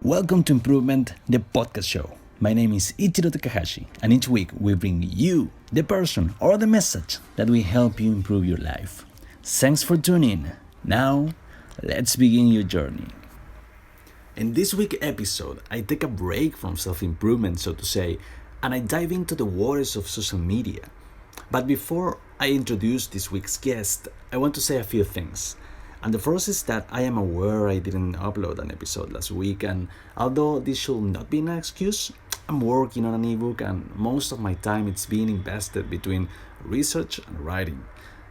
Welcome to Improvement The Podcast Show. My name is Ichiro Takahashi, and each week we bring you the person or the message that will help you improve your life. Thanks for tuning in. Now, let's begin your journey. In this week's episode, I take a break from self-improvement, so to say, and I dive into the waters of social media. But before I introduce this week's guest, I want to say a few things. And the first is that I am aware I didn't upload an episode last week, and although this should not be an excuse, I'm working on an ebook and most of my time it's being invested between research and writing.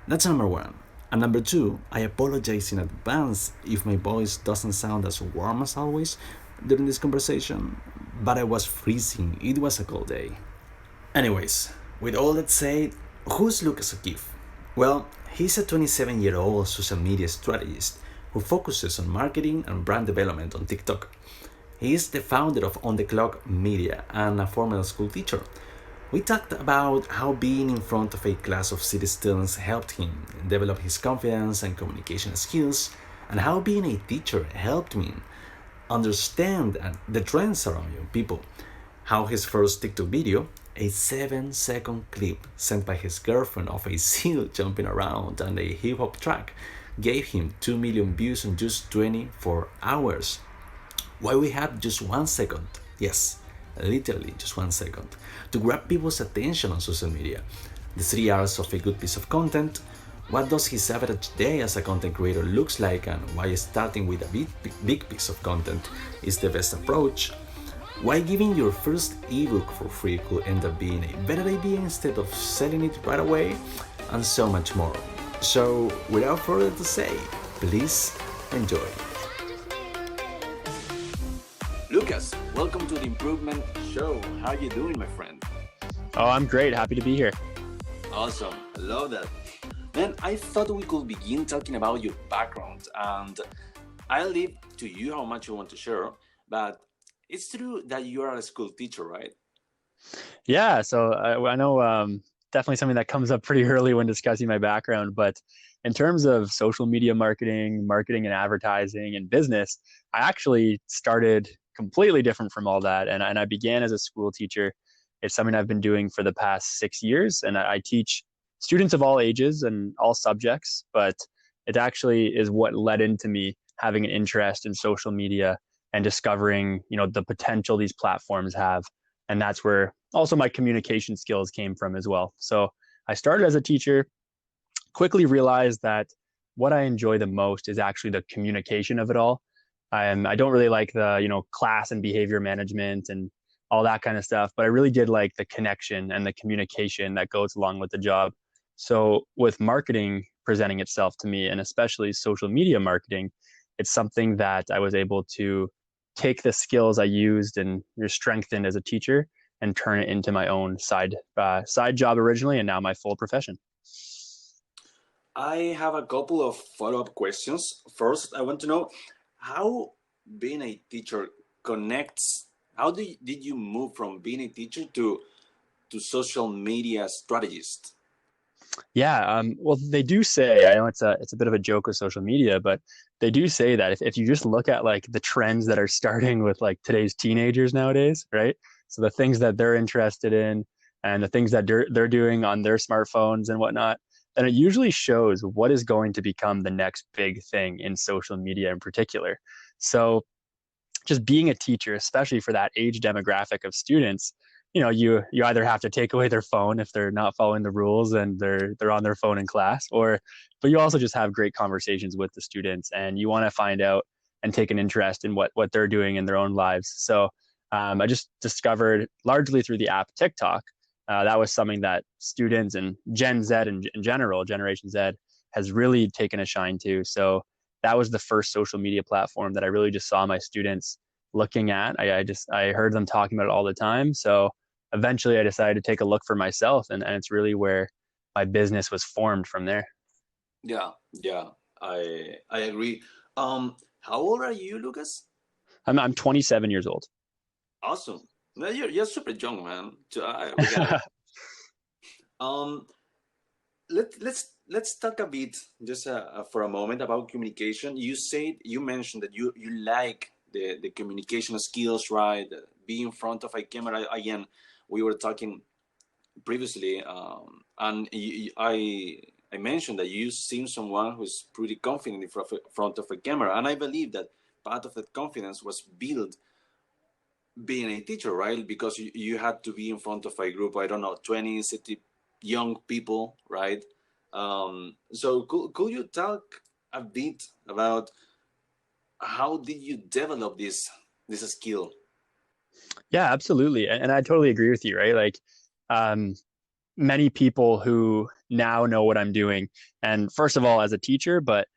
That's number one. And number two, I apologize in advance if my voice doesn't sound as warm as always during this conversation, but I was freezing. It was a cold day. Anyways, with all that said, who's Lucas O'Keefe? Well, he's a 27-year-old social media strategist who focuses on marketing and brand development on TikTok. He is the founder of On The Clock Media and a former school teacher. We talked about how being in front of a class of city students helped him develop his confidence and communication skills, and how being a teacher helped me understand the trends around young people. How his first TikTok video, a 7-second clip sent by his girlfriend of a seal jumping around and a hip-hop track, gave him 2 million views in just 24 hours. Why we had just 1 second, yes, literally just 1 second, to grab people's attention on social media. The 3 hours of a good piece of content. What does his average day as a content creator looks like, and why starting with a big piece of content is the best approach. Why giving your first ebook for free could end up being a better idea instead of selling it right away, and so much more. So, without further to say, please enjoy. Lucas, welcome to the Improvement Show. How are you doing, my friend? Oh, I'm great. Happy to be here. Awesome. I love that. Man, I thought we could begin talking about your background, and I'll leave to you how much you want to share, but it's true that you are a school teacher, right? Yeah, so I know definitely something that comes up pretty early when discussing my background, but in terms of social media marketing and advertising and business, I actually started completely different from all that. And I began as a school teacher. It's something I've been doing for the past 6 years, and I teach students of all ages and all subjects, but it actually is what led into me having an interest in social media and discovering, the potential these platforms have. And that's where also my communication skills came from as well. So I started as a teacher, quickly realized that what I enjoy the most is actually the communication of it all. I don't really like the, class and behavior management and all that kind of stuff, but I really did like the connection and the communication that goes along with the job. So with marketing presenting itself to me, and especially social media marketing, it's something that I was able to take the skills I used and strengthened as a teacher and turn it into my own side job originally, and now my full profession. I have a couple of follow-up questions. First, I want to know how being a teacher connects. How did you move from being a teacher to social media strategist? Yeah, well, they do say, I know it's a bit of a joke with social media, but they do say that if you just look at like the trends that are starting with like today's teenagers nowadays, right? So the things that they're interested in and the things that they're doing on their smartphones and whatnot, then it usually shows what is going to become the next big thing in social media in particular. So just being a teacher, especially for that age demographic of students, you either have to take away their phone if they're not following the rules and they're on their phone in class, but you also just have great conversations with the students, and you want to find out and take an interest in what they're doing in their own lives. So I just discovered largely through the app TikTok, that was something that students and Gen Z in general, Generation Z, has really taken a shine to. So that was the first social media platform that I really just saw my students looking at. I heard them talking about it all the time. So eventually I decided to take a look for myself, and it's really where my business was formed from there. Yeah, I agree. How old are you, Lucas? I'm 27 years old. Awesome. Well, you're super young, man. We gotta, um, let's talk a bit just for a moment about communication. You mentioned that you like the communication skills, right? Be in front of a camera. Again, we were talking previously, and I mentioned that you seem someone who's pretty confident in front of a camera, and I believe that part of that confidence was built being a teacher, right? Because you had to be in front of a group, I don't know, 20, 30 young people, right? So could you talk a bit about how did you develop this skill? Yeah, absolutely. And I totally agree with you, right? Like, many people who now know what I'm doing, and first of all, as a teacher, but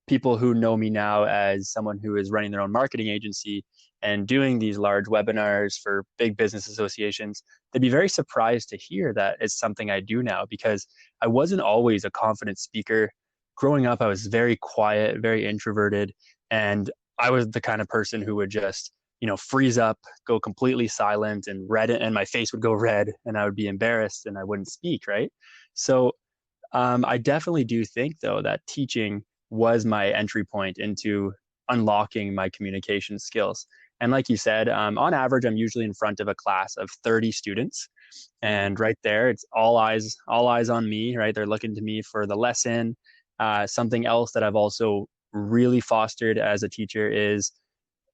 people who know me now as someone who is running their own marketing agency and doing these large webinars for big business associations, they'd be very surprised to hear that it's something I do now, because I wasn't always a confident speaker. Growing up, I was very quiet, very introverted, and I was the kind of person who would just, freeze up, go completely silent, and and my face would go red, and I would be embarrassed and I wouldn't speak, right? So I definitely do think, though, that teaching was my entry point into unlocking my communication skills. And like you said, on average, I'm usually in front of a class of 30 students. And right there, it's all eyes on me, right? They're looking to me for the lesson. Something else that I've also really fostered as a teacher is,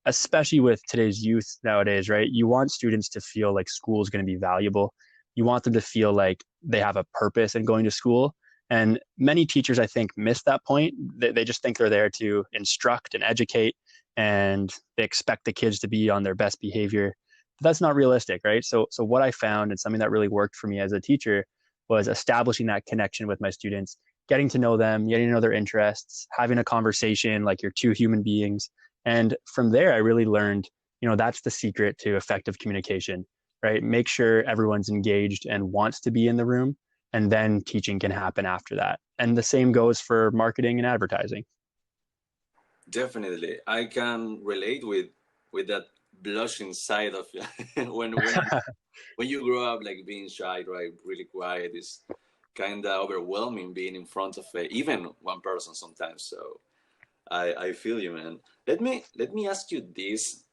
especially with today's youth nowadays, right? You want students to feel like school is going to be valuable. You want them to feel like they have a purpose in going to school. And many teachers, I think, miss that point. They just think they're there to instruct and educate, and they expect the kids to be on their best behavior. But that's not realistic, right? So what I found, and something that really worked for me as a teacher, was establishing that connection with my students, getting to know them, getting to know their interests, having a conversation like you're two human beings. And from there, I really learned, that's the secret to effective communication, right? Make sure everyone's engaged and wants to be in the room, and then teaching can happen after that. And the same goes for marketing and advertising. Definitely, I can relate with that blushing side of when you grow up, like being shy, right? Really quiet is kind of overwhelming being in front of even one person sometimes. So I feel you, man. Let me ask you this: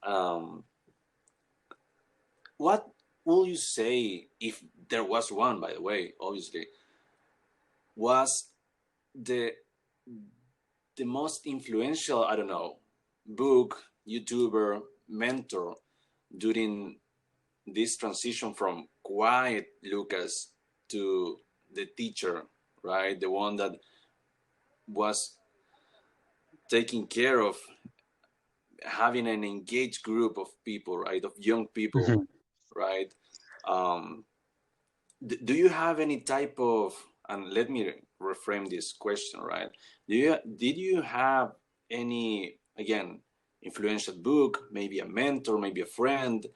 what will you say, if there was one? By the way, obviously, was the the most influential, I don't know, book, YouTuber, mentor during this transition from quiet Lucas to the teacher, right? The one that was taking care of having an engaged group of people, right? Of young people, right? Um, do you have any type of, and let me reframe this question, right? Did you have any, again, influential book, maybe a mentor, maybe a friend,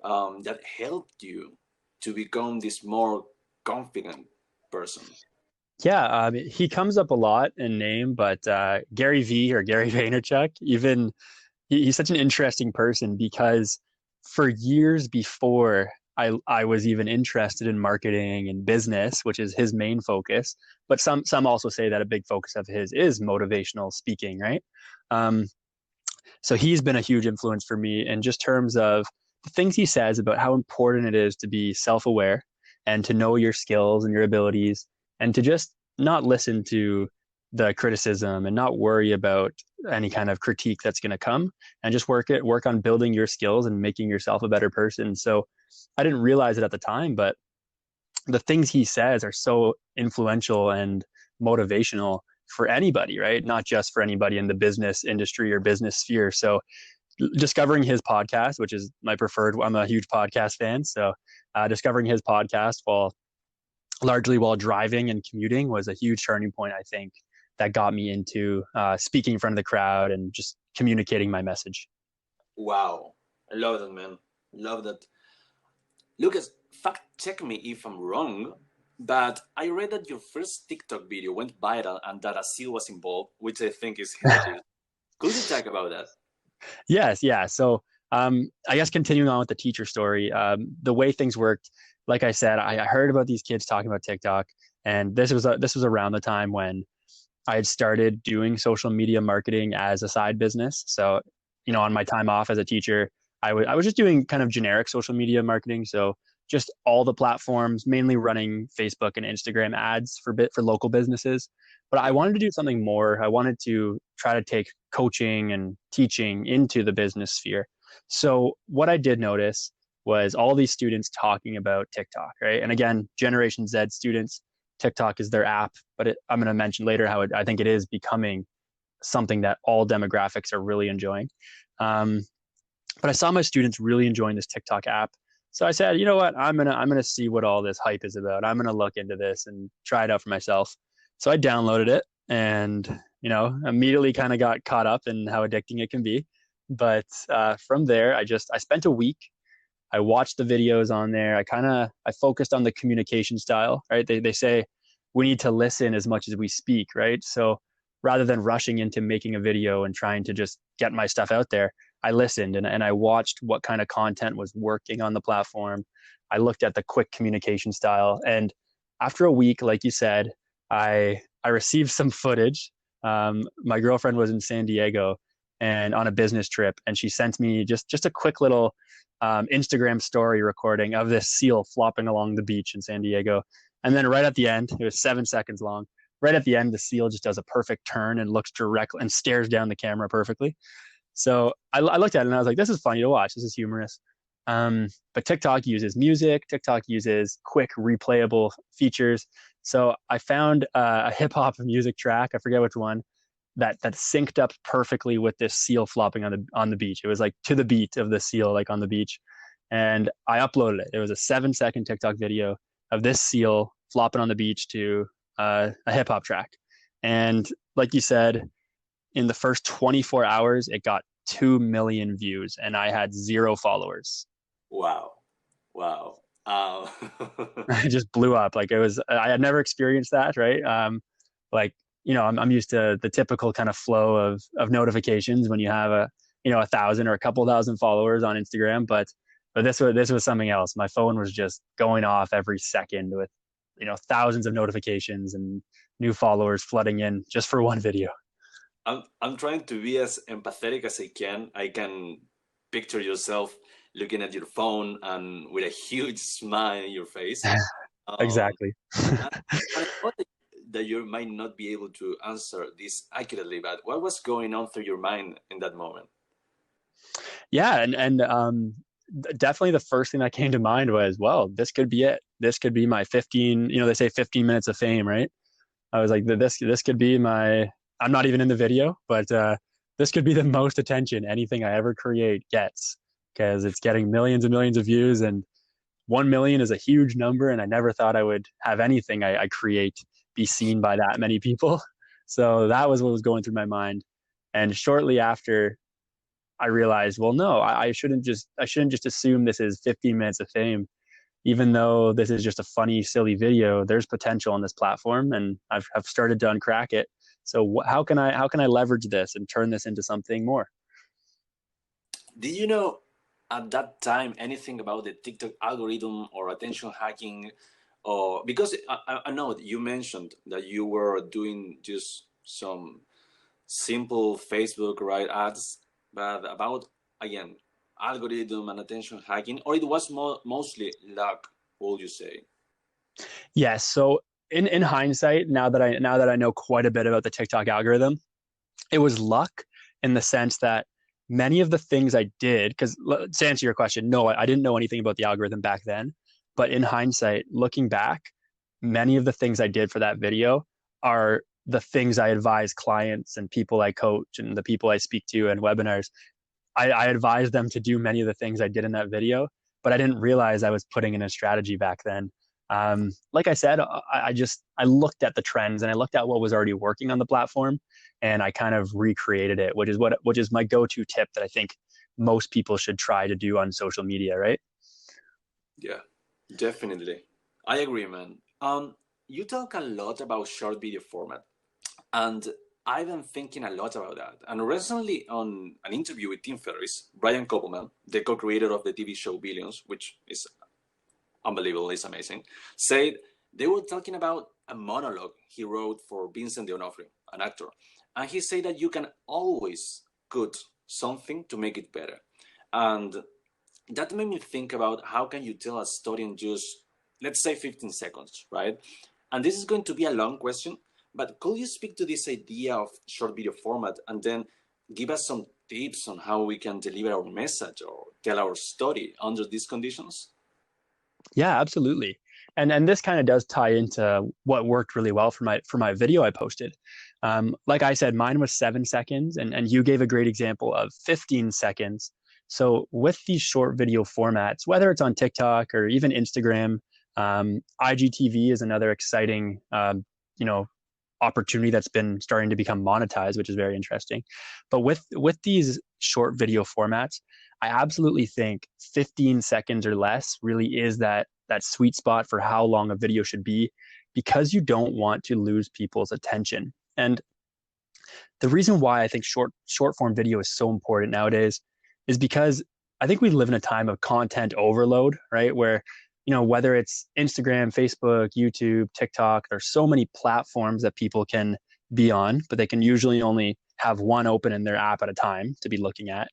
that helped you to become this more confident person? Yeah, he comes up a lot in name, but Gary V, or Gary Vaynerchuk, even he's such an interesting person, because for years before I was even interested in marketing and business, which is his main focus, but some also say that a big focus of his is motivational speaking, right? So he's been a huge influence for me in just terms of the things he says about how important it is to be self-aware and to know your skills and your abilities, and to just not listen to the criticism and not worry about any kind of critique that's going to come, and just work on building your skills and making yourself a better person. So I didn't realize it at the time, but the things he says are so influential and motivational for anybody, right? Not just for anybody in the business industry or business sphere. So discovering his podcast, which is my preferred, I'm a huge podcast fan. So discovering his podcast largely while driving and commuting was a huge turning point, I think, that got me into speaking in front of the crowd and just communicating my message. Wow. I love that, man. Love that. Lucas, fact check me if I'm wrong, but I read that your first TikTok video went viral and that a seal was involved, which I think is hilarious. Could you talk about that? Yes, yeah. So I guess continuing on with the teacher story, the way things worked, like I said, I heard about these kids talking about TikTok, and this was around the time when I had started doing social media marketing as a side business. So on my time off as a teacher, I was just doing kind of generic social media marketing. So just all the platforms, mainly running Facebook and Instagram ads for local businesses. But I wanted to do something more. I wanted to try to take coaching and teaching into the business sphere. So what I did notice was all these students talking about TikTok, right? And again, Generation Z students, TikTok is their app, but I'm going to mention later how I think it is becoming something that all demographics are really enjoying. But I saw my students really enjoying this TikTok app. So I said, you know what, I'm gonna see what all this hype is about. I'm gonna look into this and try it out for myself. So I downloaded it and immediately kind of got caught up in how addicting it can be. But from there, I spent a week. I watched the videos on there. I focused on the communication style, right? They say we need to listen as much as we speak, right? So rather than rushing into making a video and trying to just get my stuff out there, I listened and I watched what kind of content was working on the platform. I looked at the quick communication style. And after a week, like you said, I received some footage. My girlfriend was in San Diego and on a business trip, and she sent me just a quick little Instagram story recording of this seal flopping along the beach in San Diego. And then right at the end, it was 7 seconds long. Right at the end, the seal just does a perfect turn and looks directly and stares down the camera perfectly. So I looked at it and I was like, this is funny to watch. This is humorous. But TikTok uses music. TikTok uses quick replayable features. So I found a hip hop music track. I forget which one that synced up perfectly with this seal flopping on the beach. It was like to the beat of the seal, like on the beach. And I uploaded it. It was a 7-second TikTok video of this seal flopping on the beach to a hip hop track. And like you said, in the first 24 hours, it got 2 million views and I had 0 followers. Wow. I just blew up. Like I had never experienced that, right? I'm used to the typical kind of flow of notifications when you have 1,000 or a couple thousand followers on Instagram. But this was something else. My phone was just going off every second with, thousands of notifications and new followers flooding in just for one video. I'm trying to be as empathetic as I can. I can picture yourself looking at your phone and with a huge smile in your face. Exactly. I thought that you might not be able to answer this accurately, but what was going on through your mind in that moment? Yeah, and definitely the first thing that came to mind was, well, this could be it. This could be my 15. They say 15 minutes of fame, right? I was like, this could be my. I'm not even in the video, but this could be the most attention anything I ever create gets, because it's getting millions and millions of views, and 1 million is a huge number. And I never thought I would have anything I create be seen by that many people. So that was what was going through my mind. And shortly after, I realized, well, no, I shouldn't just assume this is 15 minutes of fame. Even though this is just a funny, silly video, there's potential on this platform, and I've started to uncrack it. So how can I leverage this and turn this into something more? Did you know at that time anything about the TikTok algorithm or attention hacking? Or because I know you mentioned that you were doing just some simple Facebook ads, but about again algorithm and attention hacking, or it was mostly luck, will you say? Yes. So in hindsight, now that I know quite a bit about the TikTok algorithm, it was luck in the sense that many of the things I did, because to answer your question, no, I didn't know anything about the algorithm back then. But in hindsight, looking back, many of the things I did for that video are the things I advise clients and people I coach and the people I speak to in webinars. I advise them to do many of the things I did in that video, but I didn't realize I was putting in a strategy back then. Like I said, I looked at the trends and I looked at what was already working on the platform, and I kind of recreated it, which is my go-to tip that I think most people should try to do on social media, right? Yeah, definitely. I agree, man. You talk a lot about short video format, and I've been thinking a lot about that. And recently, on an interview with Tim Ferriss, Brian Koppelman, the co-creator of the TV show Billions, which is unbelievable, it's amazing, said they were talking about a monologue he wrote for Vincent D'Onofrio, an actor. And he said that you can always cut something to make it better. And that made me think about how can you tell a story in just, let's say, 15 seconds, right? And this is going to be a long question, but could you speak to this idea of short video format and then give us some tips on how we can deliver our message or tell our story under these conditions? Yeah, absolutely. And this kind of does tie into what worked really well for my video I posted. Like I said, mine was 7 seconds, and you gave a great example of 15 seconds. So with these short video formats, whether it's on TikTok or even Instagram, IGTV is another exciting, opportunity that's been starting to become monetized, which is very interesting. But with these short video formats, I absolutely think 15 seconds or less really is that sweet spot for how long a video should be, because you don't want to lose people's attention. And the reason why I think short form video is so important nowadays is because I think we live in a time of content overload, right? Where, whether it's Instagram, Facebook, YouTube, TikTok, there's so many platforms that people can be on, but they can usually only have one open in their app at a time to be looking at.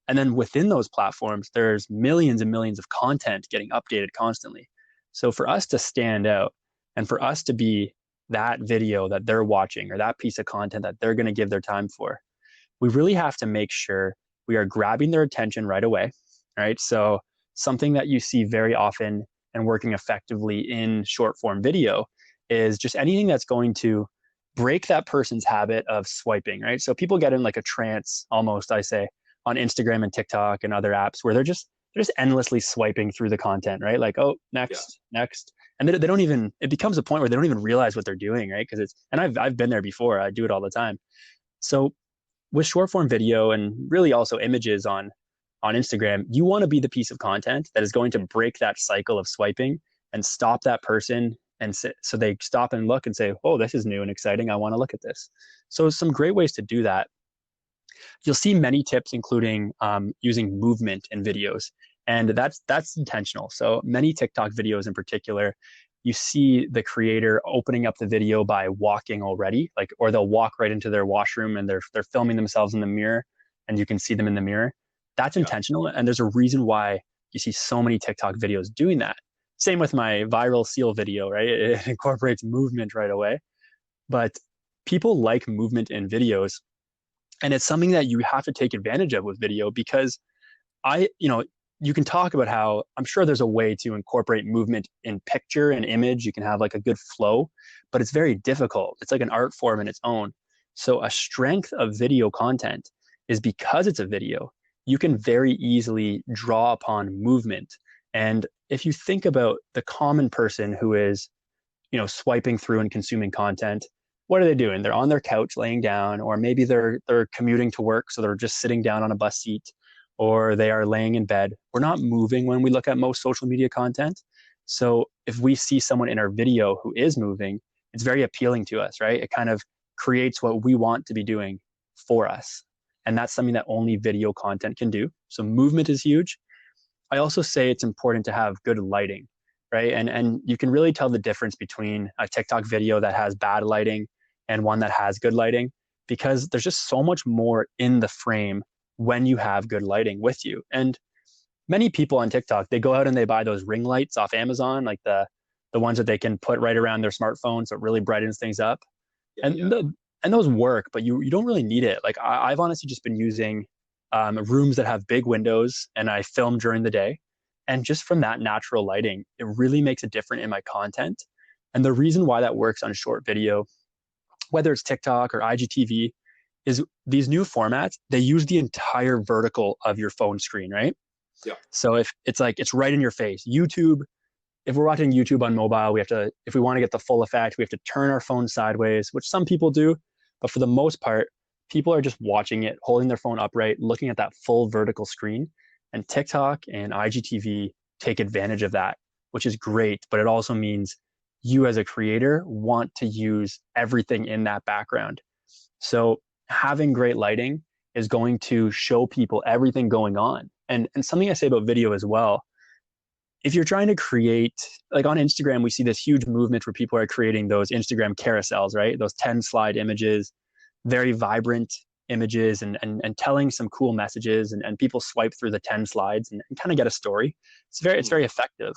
And then within those platforms, there's millions and millions of content getting updated constantly. So for us to stand out and for us to be that video that they're watching or that piece of content that they're going to give their time for, we really have to make sure we are grabbing their attention right away, right? So something that you see very often and working effectively in short form video is just anything that's going to break that person's habit of swiping, right? So people get in like a trance almost, I say, on Instagram and TikTok and other apps where they're just endlessly swiping through the content, right? Like, oh, next. And they don't even, it becomes a point where they don't even realize what they're doing, right? Because I've been there before. I do it all the time. So with short form video and really also images on Instagram, you want to be the piece of content that is going to break that cycle of swiping and stop that person. And so they stop and look and say, oh, this is new and exciting. I want to look at this. So some great ways to do that. You'll see many tips, including using movement in videos. And that's intentional. So many TikTok videos in particular, you see the creator opening up the video by walking already, or they'll walk right into their washroom and they're filming themselves in the mirror and you can see them in the mirror. That's intentional. And there's a reason why you see so many TikTok videos doing that. Same with my viral seal video, right? It incorporates movement right away. But people like movement in videos. And it's something that you have to take advantage of with video, because you can talk about how I'm sure there's a way to incorporate movement in picture and image. You can have like a good flow, but it's very difficult. It's like an art form in its own. So a strength of video content is because it's a video, you can very easily draw upon movement. And if you think about the common person who is, swiping through and consuming content, what are they doing? They're on their couch laying down, or maybe they're commuting to work, so they're just sitting down on a bus seat, or they are laying in bed. We're not moving when we look at most social media content. So if we see someone in our video who is moving, it's very appealing to us, right? It kind of creates what we want to be doing for us. And that's something that only video content can do. So movement is huge. I also say it's important to have good lighting, right? And you can really tell the difference between a TikTok video that has bad lighting and one that has good lighting, because there's just so much more in the frame when you have good lighting with you. And many people on TikTok, they go out and they buy those ring lights off Amazon, like the ones that they can put right around their smartphone, so it really brightens things up. And those work, but you don't really need it. Like I've honestly just been using rooms that have big windows, and I film during the day. And just from that natural lighting, it really makes a difference in my content. And the reason why that works on short video, whether it's TikTok or IGTV, is these new formats, they use the entire vertical of your phone screen, right? Yeah. So if it's right in your face. YouTube, if we're watching YouTube on mobile, if we want to get the full effect, we have to turn our phone sideways, which some people do. But for the most part, people are just watching it, holding their phone upright, looking at that full vertical screen. And TikTok and IGTV take advantage of that, which is great. But it also means you as a creator want to use everything in that background. So having great lighting is going to show people everything going on. And something I say about video as well, if you're trying to create, like on Instagram, we see this huge movement where people are creating those Instagram carousels, right? Those 10 slide images, very vibrant images and telling some cool messages, and people swipe through the 10 slides and kind of get a story. It's very effective.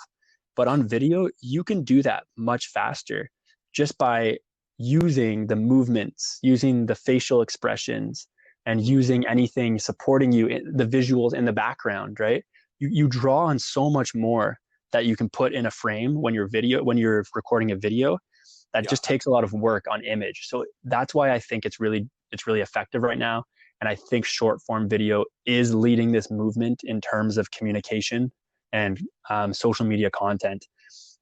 But on video, you can do that much faster just by using the movements, using the facial expressions, and using anything supporting you, the visuals in the background, right? You draw on so much more that you can put in a frame when you're recording a video that just takes a lot of work on image. So that's why I think it's really effective right now. And I think short form video is leading this movement in terms of communication and social media content,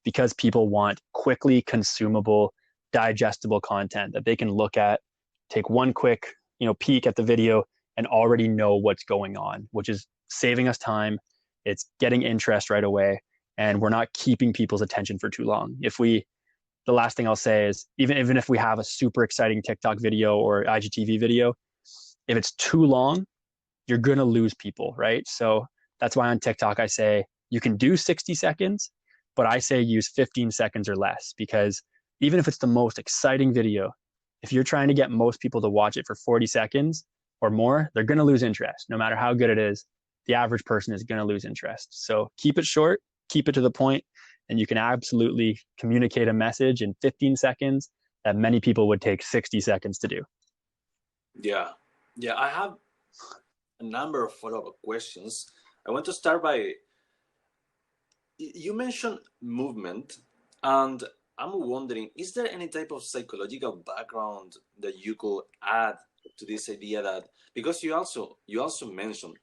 because people want quickly consumable, digestible content that they can look at, take one quick peek at the video and already know what's going on, which is saving us time. It's getting interest right away, and we're not keeping people's attention for too long. The last thing I'll say is, even if we have a super exciting TikTok video or IGTV video, if it's too long, you're going to lose people, right? So that's why on TikTok, I say you can do 60 seconds, but I say use 15 seconds or less, because even if it's the most exciting video, if you're trying to get most people to watch it for 40 seconds or more, they're going to lose interest. No matter how good it is, the average person is going to lose interest. So keep it short, keep it to the point, and you can absolutely communicate a message in 15 seconds that many people would take 60 seconds to do. Yeah. I have a number of follow-up questions. I want to start by, you mentioned movement, and I'm wondering, is there any type of psychological background that you could add to this idea that, because you also mentioned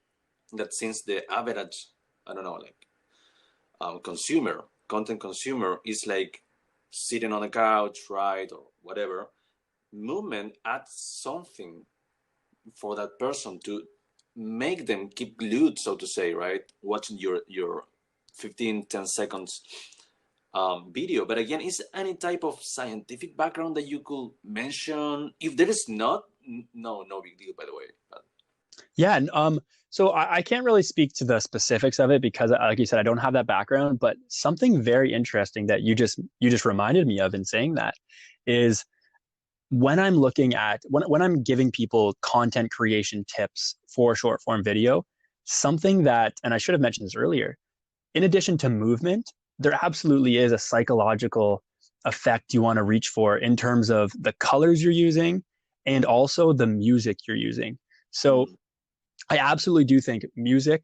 that since the average, I don't know, like content consumer is like sitting on a couch, right, or whatever, movement adds something for that person to make them keep glued, so to say, right, watching your 10 seconds video. But again, is any type of scientific background that you could mention? If there is not, no big deal, by the way. But... Yeah. So I can't really speak to the specifics of it because, like you said, I don't have that background. But something very interesting that you just reminded me of in saying that is, when I'm looking at when I'm giving people content creation tips for short form video, something that, and I should have mentioned this earlier, in addition to movement, there absolutely is a psychological effect you want to reach for in terms of the colors you're using and also the music you're using. So I absolutely do think music,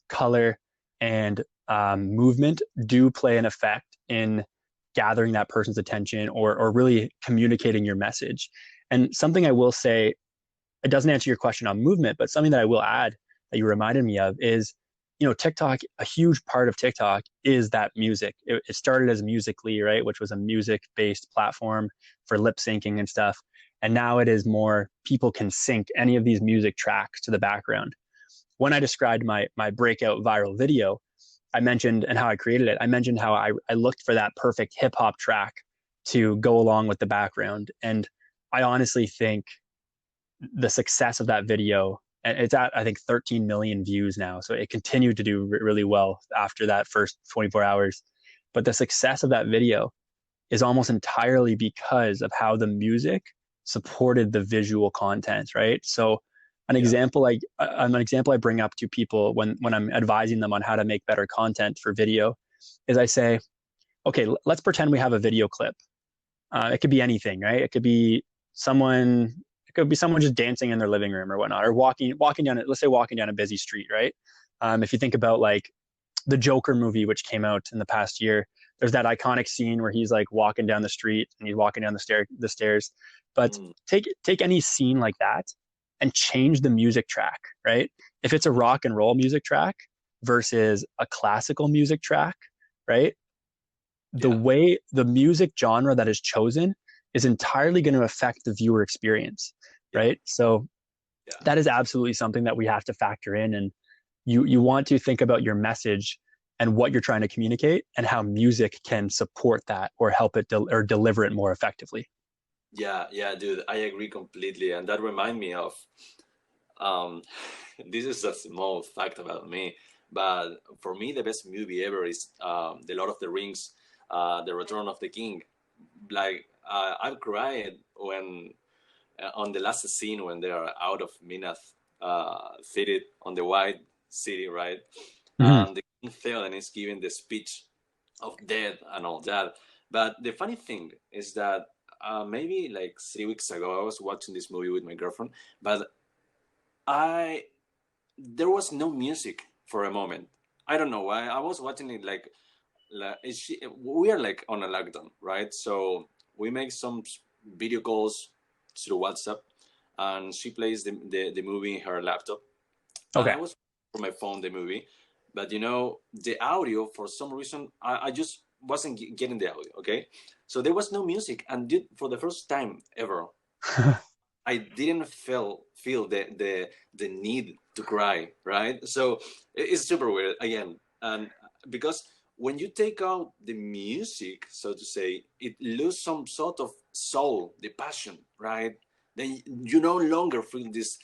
color, and movement do play an effect in gathering that person's attention or really communicating your message. And something I will say, it doesn't answer your question on movement, but something that I will add that you reminded me of is, TikTok, a huge part of TikTok is that music. It started as Musical.ly, right, which was a music-based platform for lip syncing and stuff. And now it is more, people can sync any of these music tracks to the background. When I described my breakout viral video, I mentioned, and how I created it, I mentioned how I looked for that perfect hip hop track to go along with the background. And I honestly think the success of that video, and it's at, I think, 13 million views now. So it continued to do really well after that first 24 hours. But the success of that video is almost entirely because of how the music supported the visual content, right? So an example I bring up to people when I'm advising them on how to make better content for video is, I say, okay, let's pretend we have a video clip. It could be anything, right? It could be someone just dancing in their living room or whatnot, or walking down, let's say walking down a busy street, right? If you think about like the Joker movie, which came out in the past year, there's that iconic scene where he's like walking down the street and he's walking down the stairs. But take any scene like that and change the music track, right? If it's a rock and roll music track versus a classical music track, right? The way the music genre that is chosen is entirely going to affect the viewer experience, right? So that is absolutely something that we have to factor in. And you want to think about your message and what you're trying to communicate and how music can support that or help it or deliver it more effectively. Yeah, dude, I agree completely. And that reminds me of, this is a small fact about me, but for me, the best movie ever is The Lord of the Rings, The Return of the King. Like, I've cried when on the last scene when they are out of Minath, seated on the white city, right? Mm-hmm. The King Theoden is giving the speech of death and all that. But the funny thing is that maybe like 3 weeks ago, I was watching this movie with my girlfriend, but there was no music for a moment. I don't know why. I was watching it like we are like on a lockdown, right? So we make some video calls through WhatsApp, and she plays the movie in her laptop, and Okay. I was from my phone the movie, but the audio, for some reason I just wasn't getting the audio. Okay, so there was no music, and for the first time ever, I didn't feel the need to cry, right? So it's super weird again, and because when you take out the music, so to say, it loses some sort of soul, the passion, right? Then you no longer feel this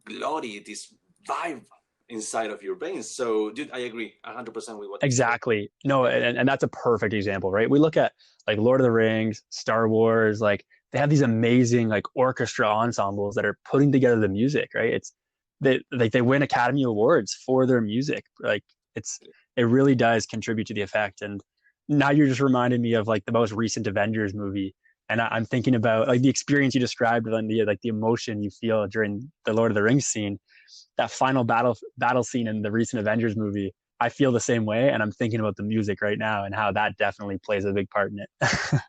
glory, this vibe inside of your veins. So, dude, I agree 100% with what you said. Exactly. No, and that's a perfect example, right? We look at like Lord of the Rings, Star Wars, like they have these amazing like orchestra ensembles that are putting together the music, right? They win Academy Awards for their music. Like it really does contribute to the effect. And now you're just reminding me of like the most recent Avengers movie. And I'm thinking about like the experience you described and the emotion you feel during the Lord of the Rings scene, that final battle scene in the recent Avengers movie. I feel the same way, and I'm thinking about the music right now and how that definitely plays a big part in it.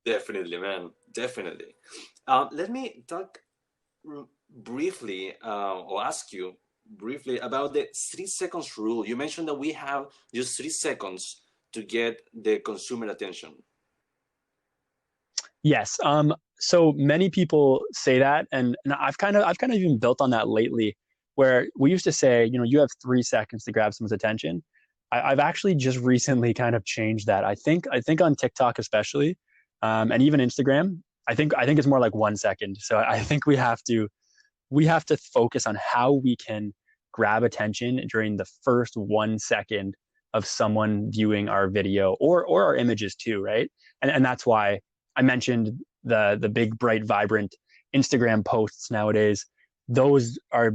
Definitely, man. Definitely. Let me talk briefly, or ask you briefly about the 3 seconds rule. You mentioned that we have just 3 seconds to get the consumer attention. Yes. So many people say that, and I've kind of even built on that lately, where we used to say, you have 3 seconds to grab someone's attention. I've actually just recently kind of changed that. I think on TikTok especially, and even Instagram, I think it's more like 1 second. So I think we have to focus on how we can grab attention during the first 1 second of someone viewing our video or our images too, right? And that's why I mentioned the big, bright, vibrant Instagram posts nowadays. Those are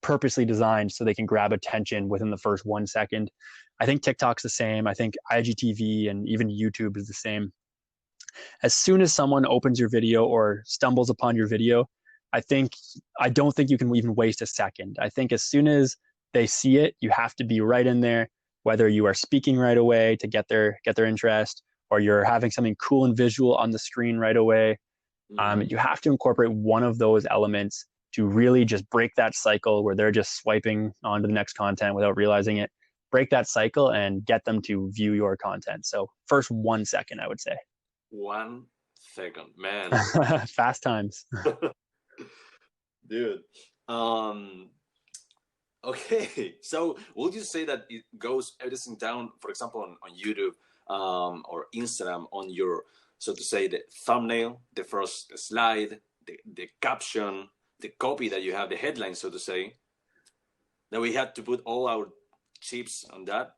purposely designed so they can grab attention within the first 1 second. I think TikTok's the same. I think IGTV and even YouTube is the same. As soon as someone opens your video or stumbles upon your video, I don't think you can even waste a second. I think as soon as they see it, you have to be right in there, whether you are speaking right away to get their interest, or you're having something cool and visual on the screen right away. You have to incorporate one of those elements to really just break that cycle where they're just swiping on to the next content without realizing it. Break that cycle and get them to view your content. So first 1 second, I would say. 1 second, man. Fast times. Dude. Okay, so would you say that it goes everything down, for example, on YouTube or Instagram, on your, so to say, the thumbnail, the first slide, the caption, the copy that you have, the headline, so to say, that we had to put all our chips on that?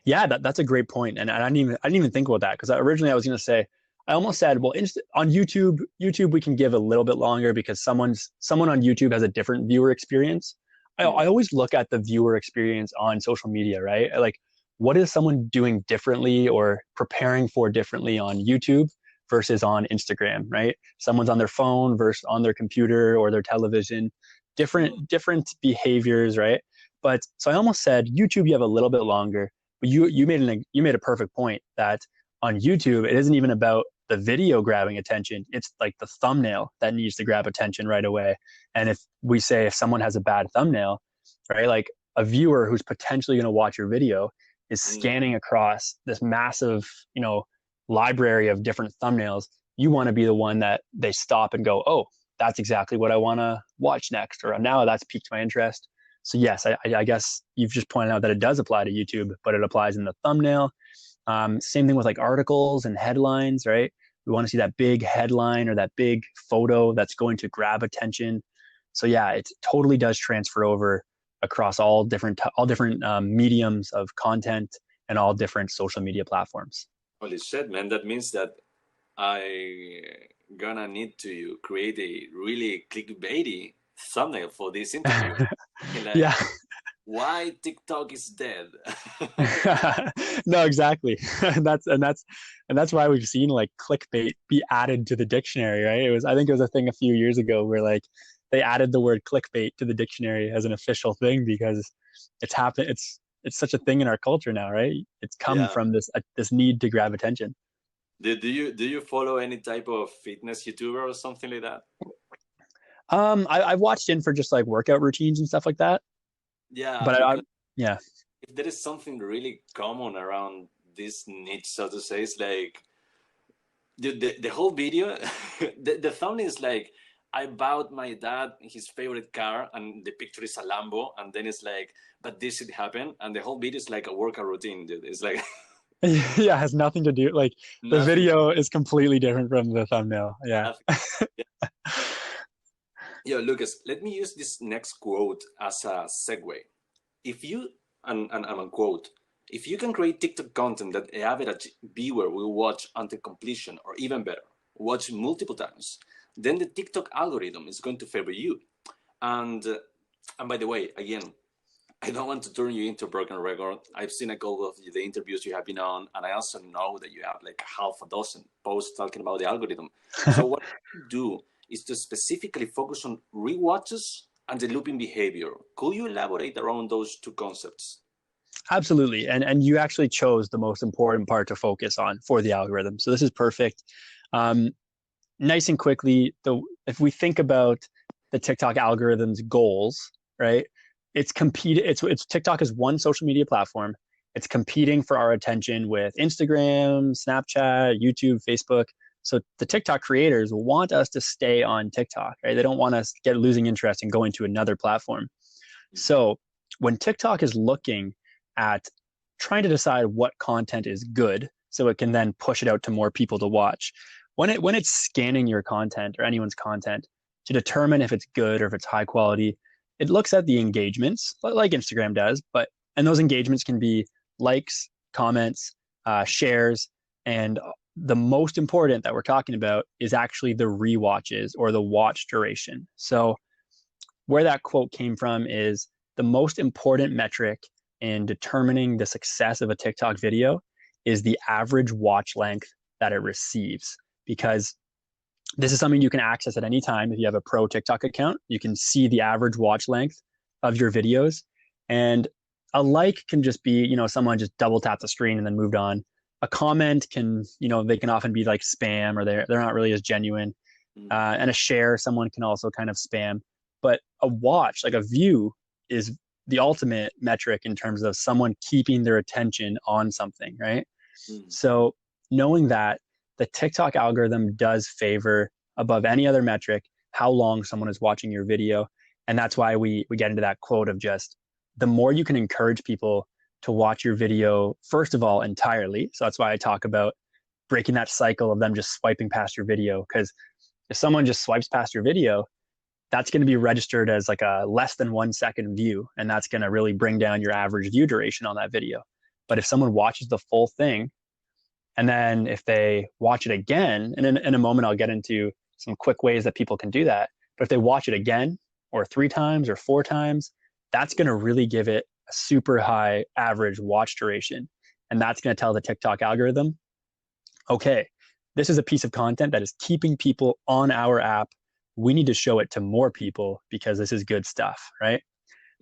Yeah, that's a great point. And I didn't even think about that, because originally I was going to say, I almost said, well, on YouTube we can give a little bit longer because someone on YouTube has a different viewer experience. I always look at the viewer experience on social media, right? Like, what is someone doing differently or preparing for differently on YouTube versus on Instagram, right? Someone's on their phone versus on their computer or their television, different behaviors, right? But so I almost said YouTube, you have a little bit longer, but you made a perfect point that on YouTube, it isn't even about the video grabbing attention. It's like the thumbnail that needs to grab attention right away. And if someone has a bad thumbnail, right, like a viewer who's potentially going to watch your video is scanning across this massive, library of different thumbnails. You want to be the one that they stop and go, oh, that's exactly what I want to watch next, or now that's piqued my interest. So yes, I guess you've just pointed out that it does apply to YouTube, but it applies in the thumbnail. Same thing with like articles and headlines, right? We want to see that big headline or that big photo that's going to grab attention. So yeah, it totally does transfer over across all different mediums of content and all different social media platforms. Holy shit, man! That means that I gonna need to create a really clickbaity thumbnail for this interview. Like, Yeah. why TikTok is dead. No, exactly. That's why we've seen like clickbait be added to the dictionary, right? I think it was a thing a few years ago where like they added the word clickbait to the dictionary as an official thing because it's happened. It's such a thing in our culture now, right? It's come from this need to grab attention. Do you follow any type of fitness YouTuber or something like that? I've watched in for just like workout routines and stuff like that. Yeah, but yeah. If there is something really common around this niche, so to say, it's like the whole video, the thumbnail is like, I bought my dad his favorite car, and the picture is a Lambo, and then it's like, but this should happen, and the whole video is like a workout routine, dude. It's like, yeah, it has nothing to do. Like the video is completely different from the thumbnail. Yeah. Yeah, Lucas, let me use this next quote as a segue. If you, and unquote, if you can create TikTok content that the average viewer will watch until completion, or even better, watch multiple times, then the TikTok algorithm is going to favor you. And by the way, again, I don't want to turn you into a broken record. I've seen a couple of the interviews you have been on, and I also know that you have like half a dozen posts talking about the algorithm. So what you do is to specifically focus on rewatches and the looping behavior. Could you elaborate around those two concepts? Absolutely. And you actually chose the most important part to focus on for the algorithm. So this is perfect. Nice and quickly, if we think about the TikTok algorithm's goals, right? It's TikTok is one social media platform. It's competing for our attention with Instagram, Snapchat, YouTube, Facebook. So the TikTok creators want us to stay on TikTok, right? They don't want us losing interest and going to another platform. So when TikTok is looking at trying to decide what content is good, so it can then push it out to more people to watch, when it's scanning your content or anyone's content to determine if it's good or if it's high quality, it looks at the engagements like Instagram does, and those engagements can be likes, comments, shares, and the most important that we're talking about is actually the rewatches or the watch duration. So where that quote came from is the most important metric in determining the success of a TikTok video is the average watch length that it receives, because this is something you can access at any time. If you have a pro TikTok account, you can see the average watch length of your videos. And a like can just be, someone just double tapped the screen and then moved on. A comment can, they can often be like spam, or they're not really as genuine. And a share, someone can also kind of spam. But a watch, like a view, is the ultimate metric in terms of someone keeping their attention on something, right? So knowing that, the TikTok algorithm does favor above any other metric how long someone is watching your video. And that's why we get into that quote of just the more you can encourage people to watch your video, first of all, entirely. So that's why I talk about breaking that cycle of them just swiping past your video. Because if someone just swipes past your video, that's going to be registered as like a less than 1 second view. And that's going to really bring down your average view duration on that video. But if someone watches the full thing, and then if they watch it again, and in a moment, I'll get into some quick ways that people can do that. But if they watch it again, or 3 times or 4 times, that's going to really give it a super high average watch duration. And that's going to tell the TikTok algorithm, okay, this is a piece of content that is keeping people on our app. We need to show it to more people because this is good stuff, right?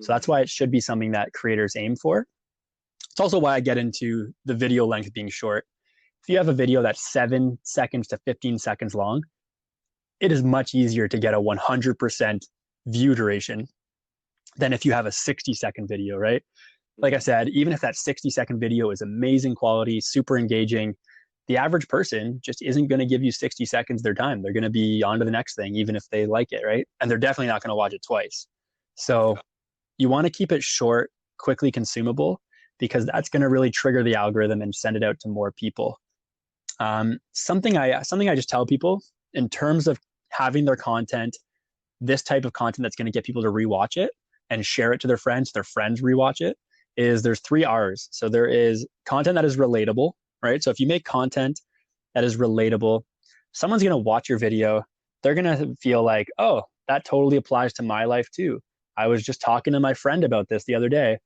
So that's why it should be something that creators aim for. It's also why I get into the video length being short. If you have a video that's 7 seconds to 15 seconds long, it is much easier to get a 100% view duration than if you have a 60-second video, right? Like I said, even if that 60-second video is amazing quality, super engaging, the average person just isn't going to give you 60 seconds of their time. They're going to be on to the next thing, even if they like it, right? And they're definitely not going to watch it twice. So you want to keep it short, quickly consumable, because that's going to really trigger the algorithm and send it out to more people. Something I just tell people in terms of having their content, this type of content that's going to get people to rewatch it and share it to their friends rewatch it, is there's 3 R's. So there is content that is relatable, right? So if you make content that is relatable, someone's going to watch your video. They're going to feel like, oh, that totally applies to my life too. I was just talking to my friend about this the other day.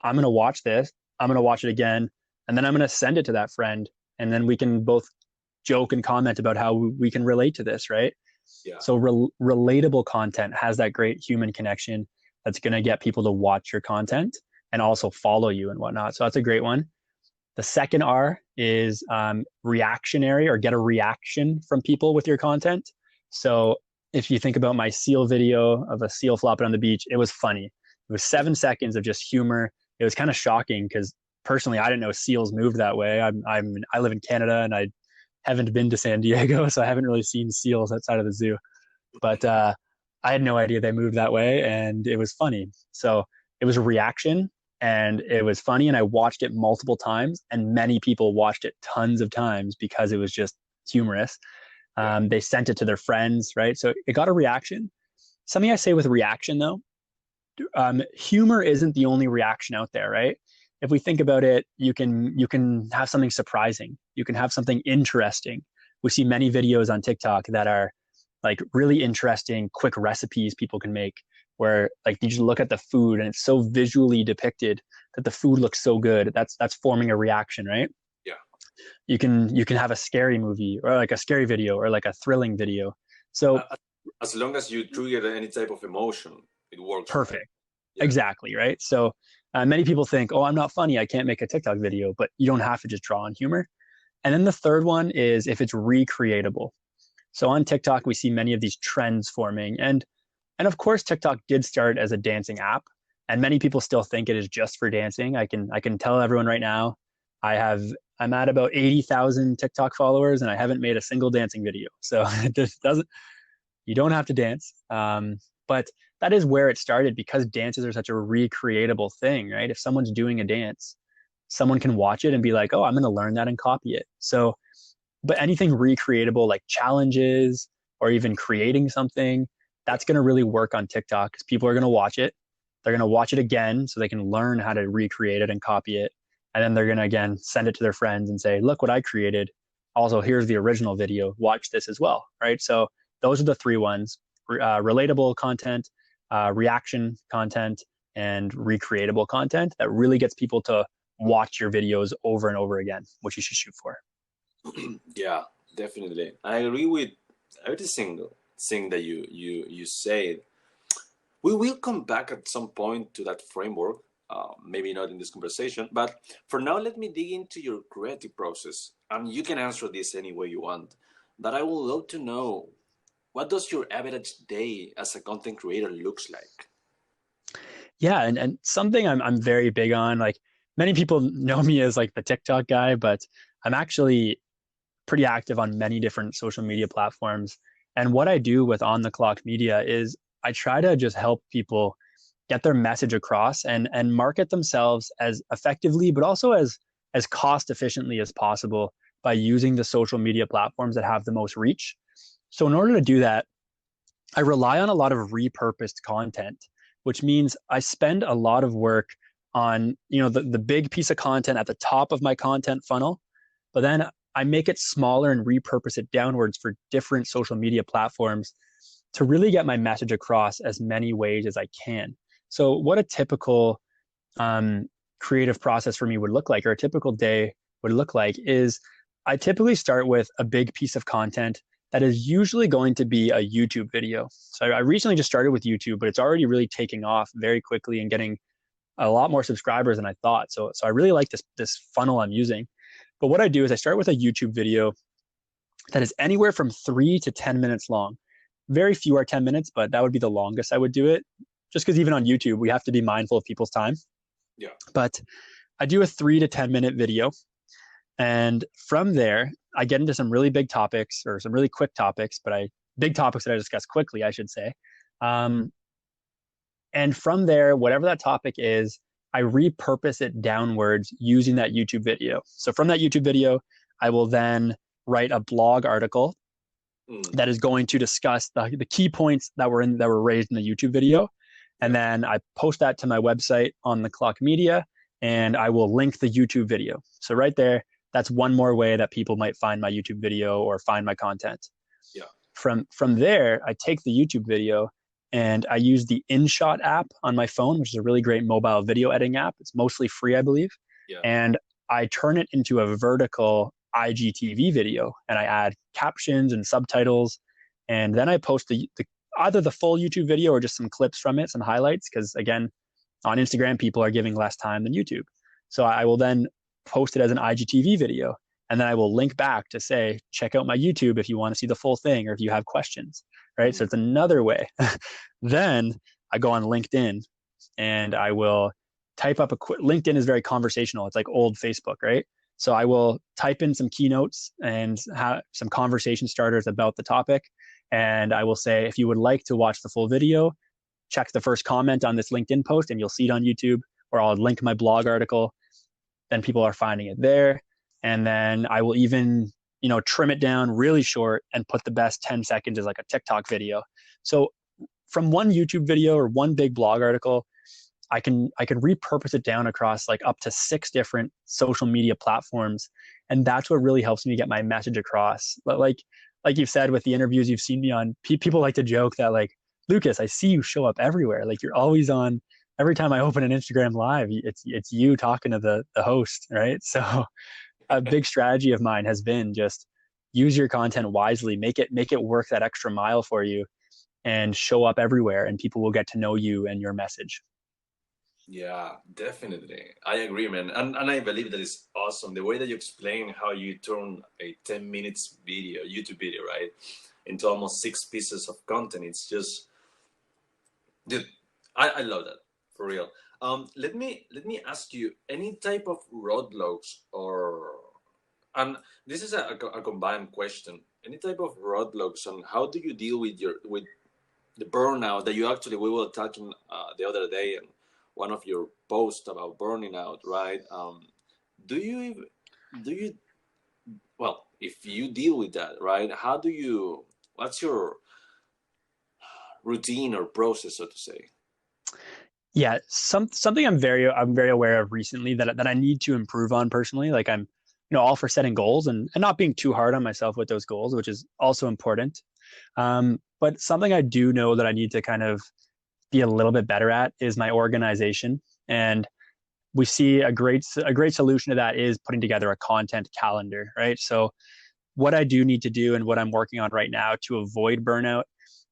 I'm going to watch this. I'm going to watch it again. And then I'm going to send it to that friend. And then we can both joke and comment about how we can relate to this, right? Yeah. So relatable content has that great human connection that's going to get people to watch your content and also follow you and whatnot. So that's a great one. The second R is reactionary, or get a reaction from people with your content. So if you think about my seal video of a seal flopping on the beach, it was funny. It was 7 seconds of just humor. It was kind of shocking because personally, I didn't know seals moved that way. I live in Canada and I haven't been to San Diego, so I haven't really seen seals outside of the zoo. But I had no idea they moved that way, and it was funny. So it was a reaction, and it was funny, and I watched it multiple times, and many people watched it tons of times because it was just humorous. They sent it to their friends, right? So it got a reaction. Something I say with reaction, though, humor isn't the only reaction out there, right? If we think about it, you can have something surprising. You can have something interesting. We see many videos on TikTok that are like really interesting, quick recipes people can make, where like you just look at the food and it's so visually depicted that the food looks so good. That's forming a reaction, right? Yeah. You can have a scary movie, or like a scary video, or like a thrilling video. So as long as you trigger any type of emotion, it works. Perfect. Right? Yeah. Exactly, right? So many people think, oh, I'm not funny, I can't make a TikTok video, but you don't have to just draw on humor. And then the third one is if it's recreatable. So on TikTok, we see many of these trends forming. And of course, TikTok did start as a dancing app, and many people still think it is just for dancing. I can tell everyone right now, I'm at about 80,000 TikTok followers, and I haven't made a single dancing video. So you don't have to dance. But that is where it started, because dances are such a recreatable thing, right? If someone's doing a dance, someone can watch it and be like, oh, I'm going to learn that and copy it. So, but anything recreatable, like challenges or even creating something, that's going to really work on TikTok, because people are going to watch it. They're going to watch it again so they can learn how to recreate it and copy it. And then they're going to, again, send it to their friends and say, look what I created. Also, here's the original video. Watch this as well, right? So those are the three ones: relatable content, reaction content, and recreatable content that really gets people to watch your videos over and over again, which you should shoot for. Yeah, definitely. I agree with every single thing that you said. We will come back at some point to that framework, maybe not in this conversation, but for now, let me dig into your creative process. And you can answer this any way you want, but I would love to know, what does your average day as a content creator looks like? Yeah, and something I'm very big on, like many people know me as like the TikTok guy, but I'm actually pretty active on many different social media platforms. And what I do with On the Clock Media is I try to just help people get their message across and market themselves as effectively, but also as cost efficiently as possible by using the social media platforms that have the most reach. So in order to do that, I rely on a lot of repurposed content, which means I spend a lot of work on, the big piece of content at the top of my content funnel, but then I make it smaller and repurpose it downwards for different social media platforms to really get my message across as many ways as I can. So what a typical creative process for me would look like, or a typical day would look like, is I typically start with a big piece of content that is usually going to be a YouTube video. So I recently just started with YouTube, but it's already really taking off very quickly and getting a lot more subscribers than I thought. So I really like this funnel I'm using. But what I do is I start with a YouTube video that is anywhere from 3 to 10 minutes long. Very few are 10 minutes, but that would be the longest I would do it, just because even on YouTube, we have to be mindful of people's time. Yeah. But I do a 3 to 10 minute video. And from there, I get into some really big topics, or some really quick topics, big topics that I discuss quickly, I should say. And from there, whatever that topic is, I repurpose it downwards using that YouTube video. So from that YouTube video, I will then write a blog article that is going to discuss the key points that were raised in the YouTube video. And then I post that to my website On the Clock Media, and I will link the YouTube video. So right there, that's one more way that people might find my YouTube video or find my content. Yeah. From there, I take the YouTube video and I use the InShot app on my phone, which is a really great mobile video editing app. It's mostly free, I believe. Yeah. And I turn it into a vertical IGTV video, and I add captions and subtitles. And then I post either the full YouTube video or just some clips from it, some highlights, because again, on Instagram, people are giving less time than YouTube. So I will then post it as an IGTV video. And then I will link back to say, check out my YouTube if you want to see the full thing or if you have questions, right? So it's another way. Then I go on LinkedIn and I will type up LinkedIn is very conversational. It's like old Facebook, right? So I will type in some keynotes and have some conversation starters about the topic. And I will say, if you would like to watch the full video, check the first comment on this LinkedIn post and you'll see it on YouTube, or I'll link my blog article. Then people are finding it there. And then I will even, trim it down really short and put the best 10 seconds as like a TikTok video. So from one YouTube video or one big blog article, I can repurpose it down across like up to 6 different social media platforms. And that's what really helps me get my message across. But like you've said with the interviews you've seen me on, people like to joke that like, Lucas, I see you show up everywhere. Like you're always on. Every time I open an Instagram live, it's you talking to the host, right? So a big strategy of mine has been just use your content wisely, make it work that extra mile for you, and show up everywhere, and people will get to know you and your message. Yeah, definitely. I agree, man. And I believe that is awesome. The way that you explain how you turn a 10 minutes video, YouTube video, right, into almost 6 pieces of content. It's just, dude, I love that, for real. Let me ask you, any type of roadblocks and this is a combined question, any type of roadblocks on how do you deal with the burnout that we were talking the other day and one of your posts about burning out, right? Do you, well, if you deal with that, right, what's your routine or process, so to say? Yeah, something I'm very aware of recently that I need to improve on personally. Like I'm, all for setting goals and not being too hard on myself with those goals, which is also important. But something I do know that I need to kind of be a little bit better at is my organization. And we see a great solution to that is putting together a content calendar, right? So what I do need to do and what I'm working on right now to avoid burnout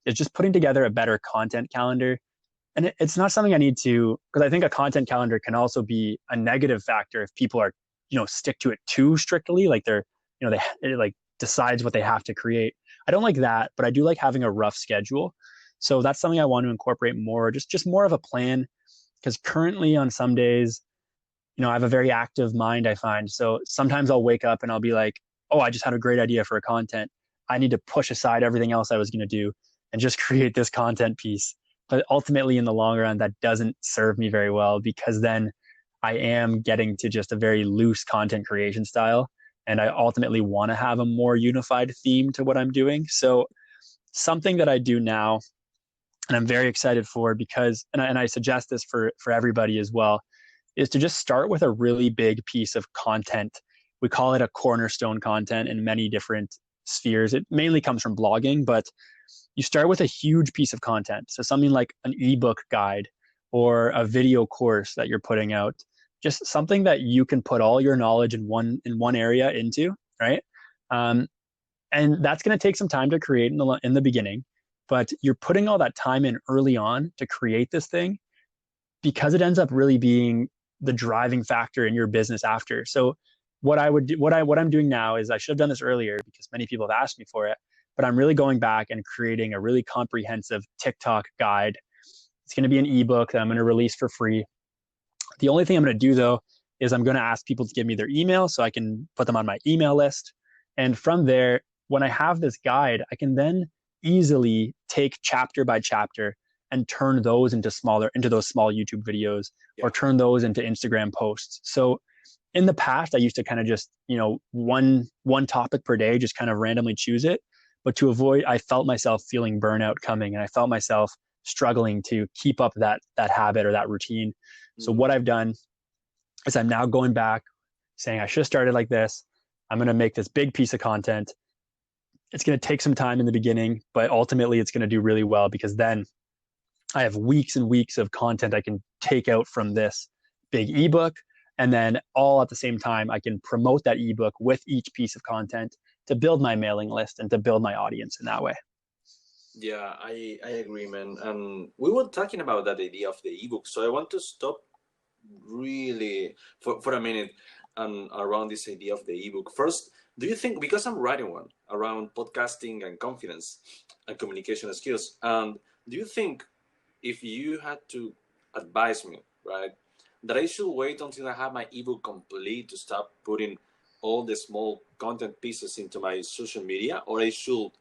is just putting together a better content calendar. And it's not something I need to, because I think a content calendar can also be a negative factor if people are, stick to it too strictly, like they're, it like decides what they have to create. I don't like that, but I do like having a rough schedule. So that's something I want to incorporate more, just more of a plan, because currently on some days, I have a very active mind, I find. So sometimes I'll wake up and I'll be like, oh, I just had a great idea for a content. I need to push aside everything else I was going to do and just create this content piece. But ultimately, in the long run, that doesn't serve me very well, because then I am getting to just a very loose content creation style. And I ultimately want to have a more unified theme to what I'm doing. So something that I do now, and I'm very excited for, because, and I suggest this for everybody as well, is to just start with a really big piece of content. We call it a cornerstone content in many different spheres. It mainly comes from blogging, but you start with a huge piece of content. So something like an ebook guide or a video course that you're putting out, just something that you can put all your knowledge in one area into, right? And that's going to take some time to create in the beginning, but you're putting all that time in early on to create this thing, because it ends up really being the driving factor in your business after. So what I'm doing now is, I should have done this earlier because many people have asked me for it, but I'm really going back and creating a really comprehensive TikTok guide. It's going to be an ebook that I'm going to release for free. The only thing I'm going to do, though, is I'm going to ask people to give me their email so I can put them on my email list. And from there, when I have this guide, I can then easily take chapter by chapter and turn those into those small YouTube videos, or turn those into Instagram posts. So in the past, I used to kind of just, one topic per day, just kind of randomly choose it. But to avoid, I felt myself feeling burnout coming, and I felt myself struggling to keep up that habit or that routine. So what I've done is I'm now going back saying I should have started like this. I'm going to make this big piece of content. It's going to take some time in the beginning, but ultimately it's going to do really well because then I have weeks and weeks of content I can take out from this big ebook. And then all at the same time, I can promote that ebook with each piece of content to build my mailing list and to build my audience in that way. Yeah, I agree, man. And we were talking about that idea of the ebook. So I want to stop really for a minute around this idea of the ebook. First, do you think, because I'm writing one around podcasting and confidence and communication skills, and do you think if you had to advise me, right, that I should wait until I have my ebook complete to start putting all the small content pieces into my social media, or I should,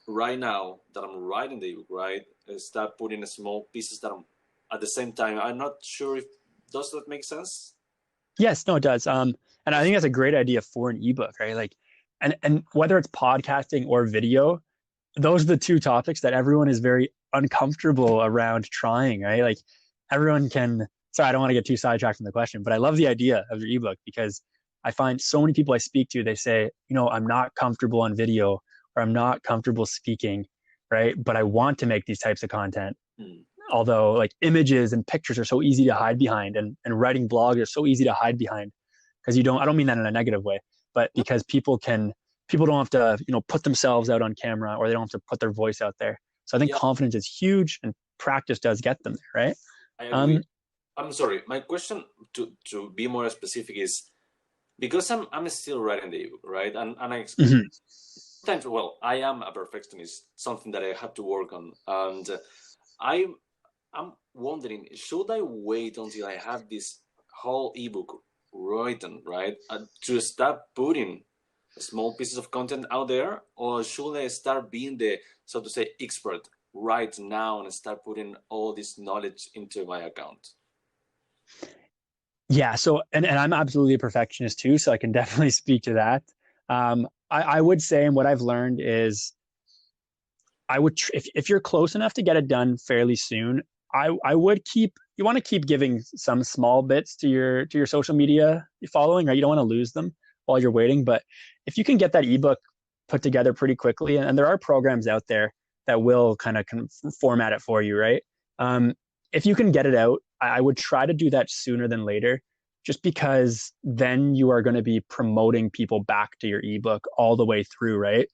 right now that I'm writing the ebook, right, start putting small pieces that I'm at the same time? I'm not sure if does that make sense? Yes, no, it does. And I think that's a great idea for an ebook, right? Like, and whether it's podcasting or video, those are the two topics that everyone is very uncomfortable around trying, right? Like everyone can, sorry, I don't want to get too sidetracked from the question, but I love the idea of your ebook because I find so many people I speak to, they say, I'm not comfortable on video or I'm not comfortable speaking, right? But I want to make these types of content. Although like images and pictures are so easy to hide behind and writing blogs are so easy to hide behind because I don't mean that in a negative way, but because people don't have to, put themselves out on camera or they don't have to put their voice out there. So I think confidence is huge and practice does get them there, right? I agree. I'm sorry. My question to be more specific is because I'm still writing the ebook, right? And I sometimes, well, I am a perfectionist, something that I had to work on. And I'm wondering, should I wait until I have this whole ebook written, right, to start putting small pieces of content out there, or should I start being the, so to say, expert right now and start putting all this knowledge into my account? Yeah. So, and I'm absolutely a perfectionist too, so I can definitely speak to that. I would say, and what I've learned is, if you're close enough to get it done fairly soon, I would you want to keep giving some small bits to your social media following, right? You don't want to lose them while you're waiting. But if you can get that ebook put together pretty quickly, and there are programs out there that will kind of format it for you, right? If you can get it out, I would try to do that sooner than later, just because then you are going to be promoting people back to your ebook all the way through, right?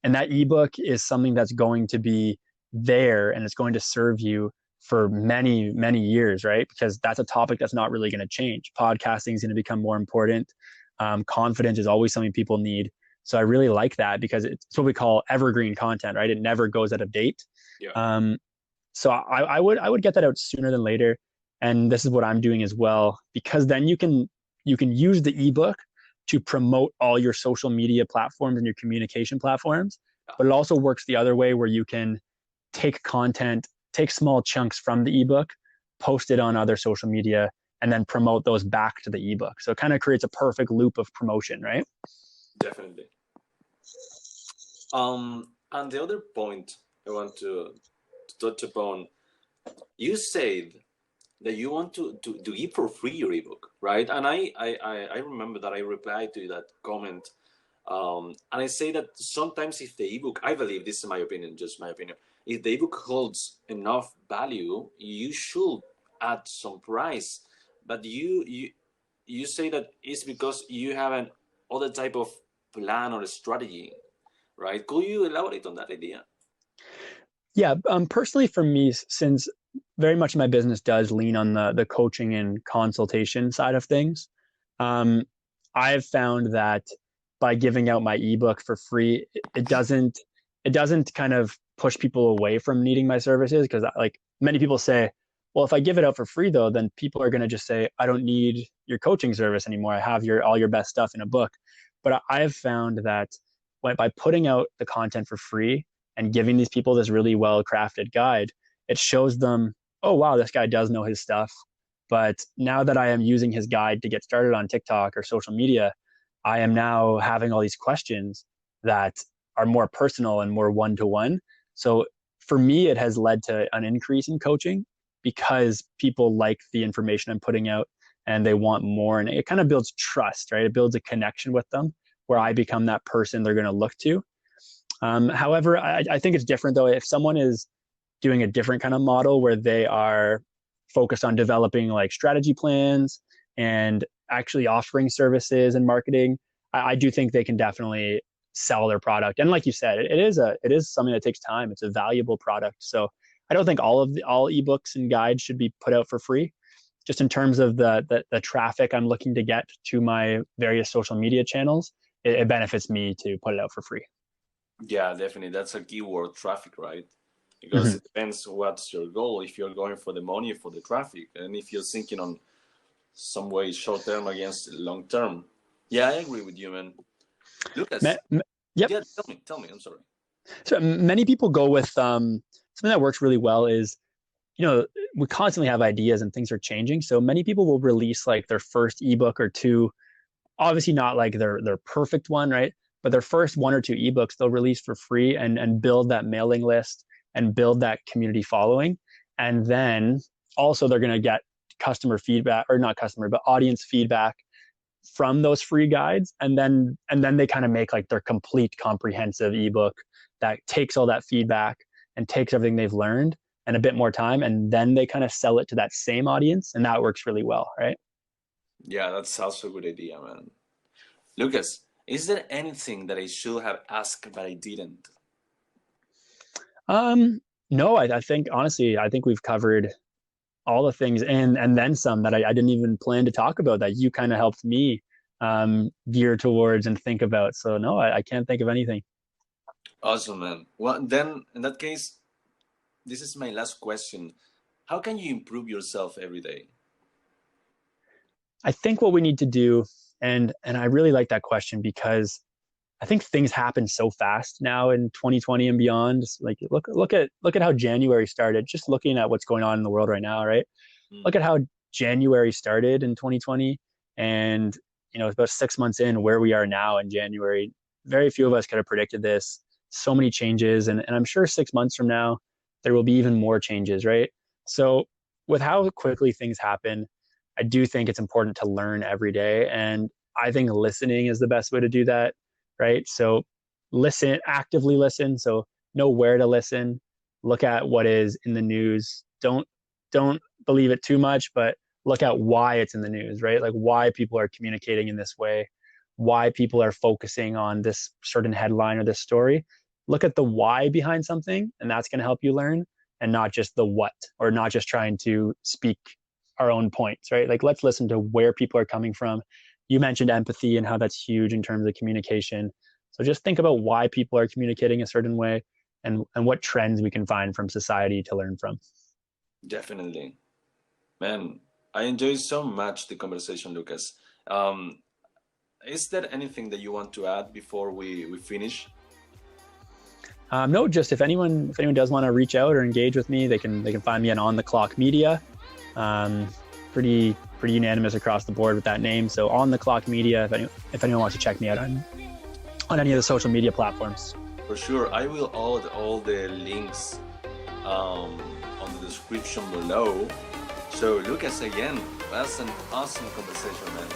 And that ebook is something that's going to be there and it's going to serve you for many, many years, right? Because that's a topic that's not really going to change. Podcasting is going to become more important. Confidence is always something people need. So I really like that because it's what we call evergreen content, right? It never goes out of date. Yeah. So I would get that out sooner than later. And this is what I'm doing as well, because then you can use the ebook to promote all your social media platforms and your communication platforms. But it also works the other way where you can take small chunks from the ebook, post it on other social media, and then promote those back to the ebook. So it kind of creates a perfect loop of promotion, right? Definitely. And the other point I want to touch upon, you said that you want to give for free your ebook, right? And I remember that I replied to that comment. And I say that sometimes if the ebook, I believe, this is my opinion, just my opinion, if the ebook holds enough value, you should add some price. But you say that it's because you have an other type of plan or strategy, right? Could you elaborate on that idea? Yeah, personally for me, since very much my business does lean on the coaching and consultation side of things, I've found that by giving out my ebook for free, it doesn't kind of push people away from needing my services, because like many people say, well, if I give it out for free though, then people are going to just say, I don't need your coaching service anymore. I have all your best stuff in a book. But I have found that by putting out the content for free and giving these people this really well-crafted guide, it shows them, oh, wow, this guy does know his stuff. But now that I am using his guide to get started on TikTok or social media, I am now having all these questions that are more personal and more one-to-one. So for me, it has led to an increase in coaching because people like the information I'm putting out and they want more. And it kind of builds trust, right? It builds a connection with them where I become that person they're going to look to. However, I think it's different though. If someone is doing a different kind of model where they are focused on developing like strategy plans and actually offering services and marketing, I do think they can definitely sell their product. And like you said, it is something that takes time. It's a valuable product. So I don't think all ebooks and guides should be put out for free. Just in terms of the traffic I'm looking to get to my various social media channels, it benefits me to put it out for free. Yeah, definitely. That's a keyword, traffic, right? Because it depends what's your goal. If you're going for the money, for the traffic, and if you're thinking on some way short term against long term. Yeah, I agree with you, man. Lucas. Yep. Yeah, tell me. I'm sorry. So many people go with something that works really well is, we constantly have ideas and things are changing. So many people will release like their first ebook or two, obviously not like their perfect one, right? But their first one or two ebooks they'll release for free and build that mailing list and build that community following. And then also they're going to get customer feedback, or not customer, but audience feedback from those free guides. And then they kind of make like their complete comprehensive ebook that takes all that feedback and takes everything they've learned and a bit more time. And then they kind of sell it to that same audience. And that works really well, right? Yeah, that's also a good idea, man. Lucas, is there anything that I should have asked but I didn't? No, I think honestly, I think we've covered all the things and then some that I didn't even plan to talk about that you kind of helped me gear towards and think about. So no, I can't think of anything. Awesome, man. Well, then in that case, this is my last question. How can you improve yourself every day? I think what we need to do, and I really like that question because I think things happen so fast now in 2020 and beyond. Like look at how January started, just looking at what's going on in the world right now, right? Look at how January started in 2020 and about 6 months in where we are now in January. Very few of us could have predicted this. So many changes. And I'm sure 6 months from now, there will be even more changes, right? So with how quickly things happen, I do think it's important to learn every day. And I think listening is the best way to do that. Right? So actively listen. So know where to listen, look at what is in the news. Don't believe it too much, but look at why it's in the news, right? Like why people are communicating in this way, why people are focusing on this certain headline or this story. Look at the why behind something, and that's going to help you learn, and not just the what, or not just trying to speak our own points, right? Like let's listen to where people are coming from. You mentioned empathy and how that's huge in terms of communication. So just think about why people are communicating a certain way and what trends we can find from society to learn from. Definitely. Man, I enjoyed so much the conversation, Lucas. Is there anything that you want to add before we finish? No, just if anyone does want to reach out or engage with me, they can find me on the Clock Media. Pretty unanimous across the board with that name. So On the Clock Media, if anyone wants to check me out on any of the social media platforms. For sure. I will add all the links on the description below. So Lucas, again, that's an awesome conversation, man.